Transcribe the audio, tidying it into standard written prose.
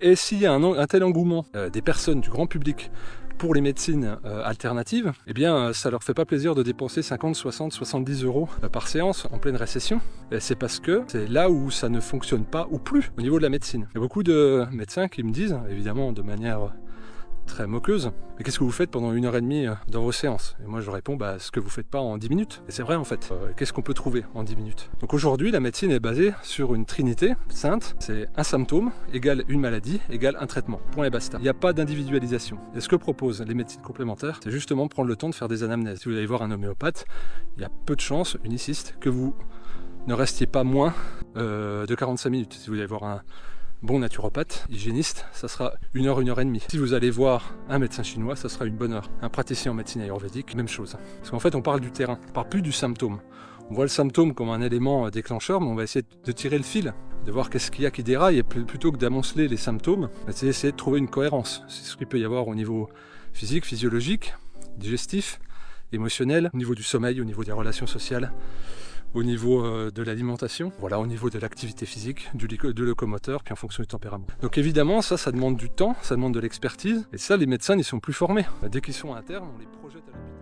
Et s'il y a un tel engouement des personnes, du grand public, pour les médecines alternatives, eh bien ça leur fait pas plaisir de dépenser 50, 60, 70 euros par séance en pleine récession. C'est parce que c'est là où ça ne fonctionne pas ou plus au niveau de la médecine. Il y a beaucoup de médecins qui me disent, évidemment de manière très moqueuse, mais qu'est-ce que vous faites pendant 1h30 dans vos séances? Et moi je réponds, ce que vous faites pas en 10 minutes. Et c'est vrai en fait, qu'est-ce qu'on peut trouver en 10 minutes? Donc aujourd'hui la médecine est basée sur une trinité sainte, c'est un symptôme égale une maladie égale un traitement, point et basta. Il n'y a pas d'individualisation. Et ce que proposent les médecines complémentaires, c'est justement prendre le temps de faire des anamnèses. Si vous allez voir un homéopathe, il y a peu de chances, uniciste, que vous ne restiez pas moins de 45 minutes. Si vous allez voir un bon naturopathe, hygiéniste, ça sera 1h, 1h30. Si vous allez voir un médecin chinois, ça sera une bonne heure. Un praticien en médecine ayurvédique, même chose. Parce qu'en fait, on parle du terrain, on parle plus du symptôme. On voit le symptôme comme un élément déclencheur, mais on va essayer de tirer le fil, de voir qu'est-ce qu'il y a qui déraille, et plutôt que d'amonceler les symptômes, c'est essayer de trouver une cohérence. C'est ce qu'il peut y avoir au niveau physique, physiologique, digestif, émotionnel, au niveau du sommeil, au niveau des relations sociales, au niveau de l'alimentation, voilà, au niveau de l'activité physique, du locomoteur, puis en fonction du tempérament. Donc évidemment, ça demande du temps, ça demande de l'expertise, et ça, les médecins n'y sont plus formés. Dès qu'ils sont internes, on les projette à l'hôpital.